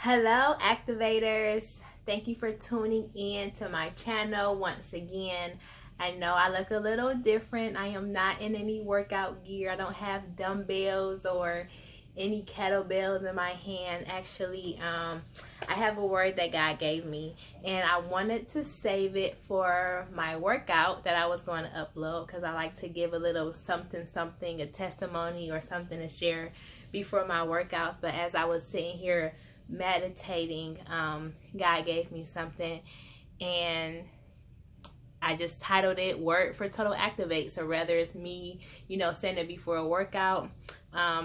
Hello, activators. Thank you for tuning in to my channel once again. I know I look a little different. I am not in any workout gear. I don't have dumbbells or any kettlebells in my hand. Actually, I have a word that God gave me, and I wanted to save it for my workout that I was going to upload, because I like to give a little something, a testimony or something to share before my workouts. But as I was sitting here meditating, God gave me something, and I just titled it Word for Total Activate. So whether it's me, saying it before a workout,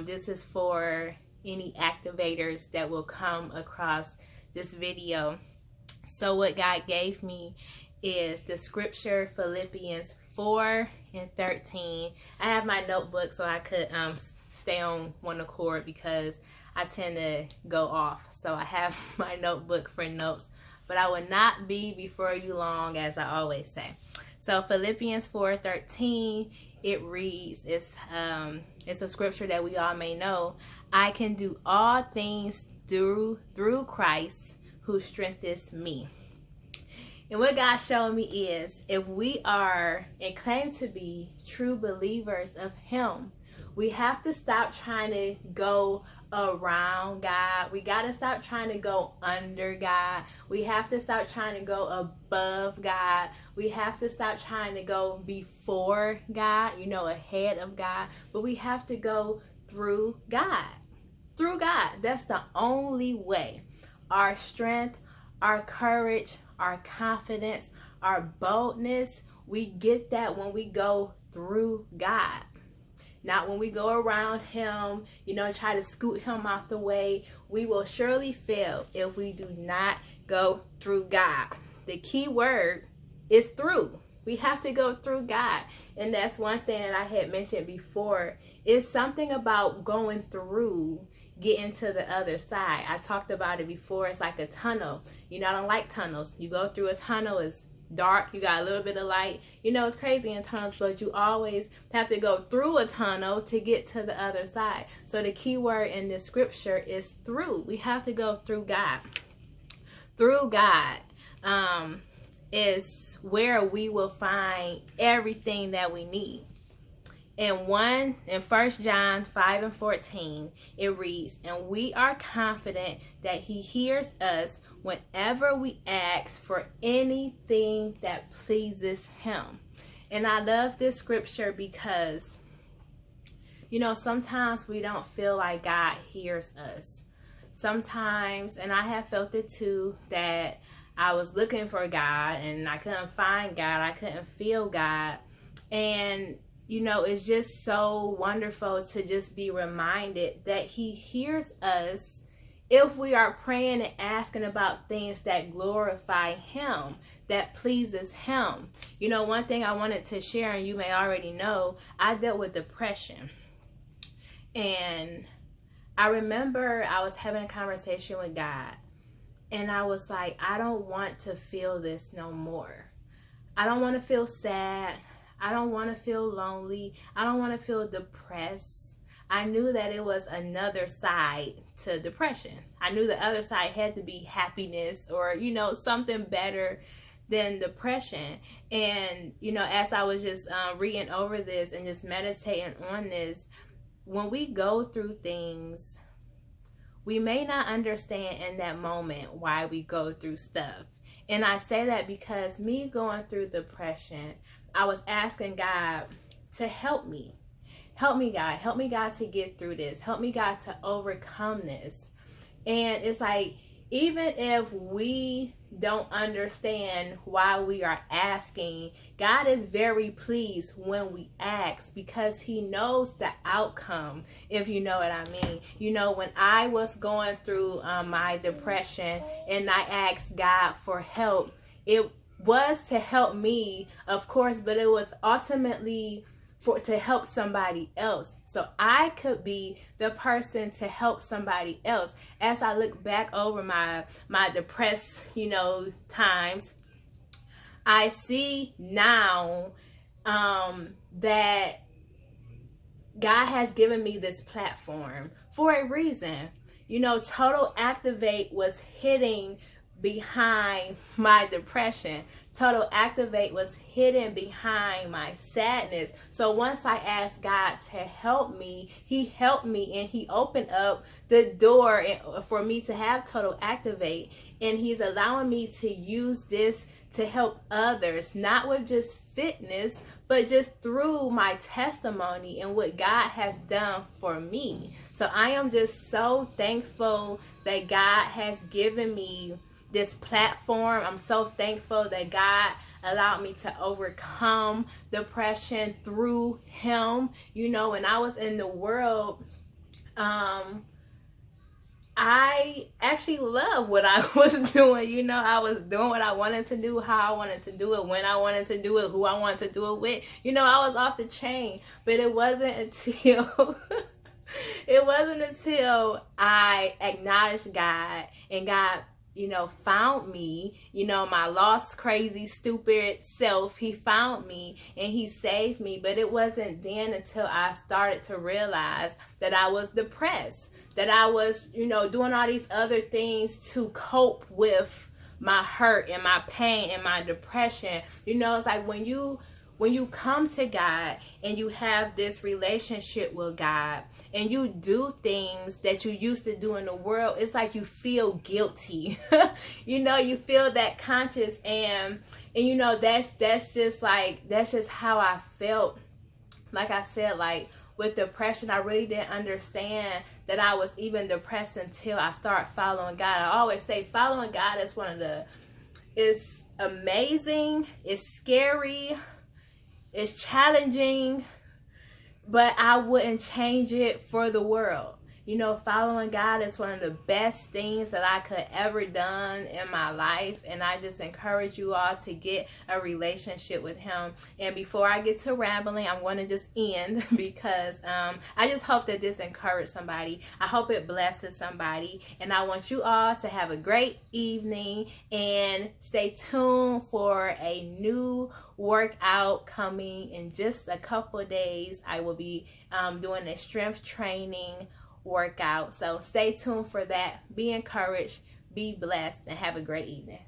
this is for any activators that will come across this video. So what God gave me is the scripture Philippians 4:13. I have my notebook so I could stay on one accord, because I tend to go off. So I have my notebook for notes, but I will not be before you long, as I always say. So Philippians 4:13, it reads, it's a scripture that we all may know. I can do all things through Christ who strengthens me. And what God showed me is, if we are and claim to be true believers of Him, we have to stop trying to go around God. We got to stop trying to go under God. We have to stop trying to go above God. We have to stop trying to go before God, ahead of God. But we have to go through God. Through God. That's the only way. Our strength, our courage, our confidence, our boldness, we get that when we go through God. Not when we go around Him, try to scoot Him out the way. We will surely fail if we do not go through God. The key word is through. We have to go through God. And that's one thing that I had mentioned before. It's something about going through, getting to the other side. I talked about it before. It's like a tunnel. I don't like tunnels. You go through a tunnel, it's dark, you got a little bit of light. It's crazy in tunnels, but you always have to go through a tunnel to get to the other side. So the key word in this scripture is through. We have to go through God. Through God is where we will find everything that we need. In 1 John 5:14, it reads, and we are confident that He hears us whenever we ask for anything that pleases Him. And I love this scripture because, sometimes we don't feel like God hears us. Sometimes, and I have felt it too, that I was looking for God and I couldn't find God. I couldn't feel God. And it's just so wonderful to just be reminded that He hears us if we are praying and asking about things that glorify Him, that pleases Him. One thing I wanted to share, and you may already know, I dealt with depression. And I remember I was having a conversation with God, and I was like, I don't want to feel this no more. I don't want to feel sad. I don't want to feel lonely. I don't want to feel depressed. I knew that it was another side to depression. I knew the other side had to be happiness, or, something better than depression. And, as I was just reading over this and just meditating on this, when we go through things, we may not understand in that moment why we go through stuff. And I say that because me going through depression, I was asking God to help me. Help me, God. Help me, God, to get through this. Help me, God, to overcome this. And it's like, even if we don't understand why we are asking, God is very pleased when we ask, because He knows the outcome, if you know what I mean. When I was going through my depression and I asked God for help, it was to help me, of course, but it was ultimately to help somebody else, so I could be the person to help somebody else. As I look back over my depressed, times, I see now that God has given me this platform for a reason. Total Activate was hitting behind my depression. Total Activate was hidden behind my sadness. So once I asked God to help me, he helped me, and he opened up the door for me to have Total Activate. And he's allowing me to use this to help others, not with just fitness, but just through my testimony and what God has done for me. So I am just so thankful that God has given me this platform. I'm so thankful that God allowed me to overcome depression through him. When I was in the world, I actually love what I was doing. I was doing what I wanted to do, how I wanted to do it, when I wanted to do it, who I wanted to do it with. I was off the chain. But it wasn't until I acknowledged God, and God found me, my lost, crazy, stupid self. He found me and he saved me. But it wasn't then until I started to realize that I was depressed, that I was, doing all these other things to cope with my hurt and my pain and my depression. It's like when you come to God and you have this relationship with God and you do things that you used to do in the world, it's like you feel guilty. You feel that conscience, and that's just how I felt. Like I said, like with depression, I really didn't understand that I was even depressed until I started following God. I always say following God is it's amazing, it's scary, it's challenging, but I wouldn't change it for the world. Following God is one of the best things that I could ever done in my life. And I just encourage you all to get a relationship with him. And before I get to rambling, I'm going to just end because I just hope that this encouraged somebody. I hope it blesses somebody. And I want you all to have a great evening and stay tuned for a new workout coming in just a couple of days. I will be doing a strength training workout. So stay tuned for that. Be encouraged, be blessed, and have a great evening.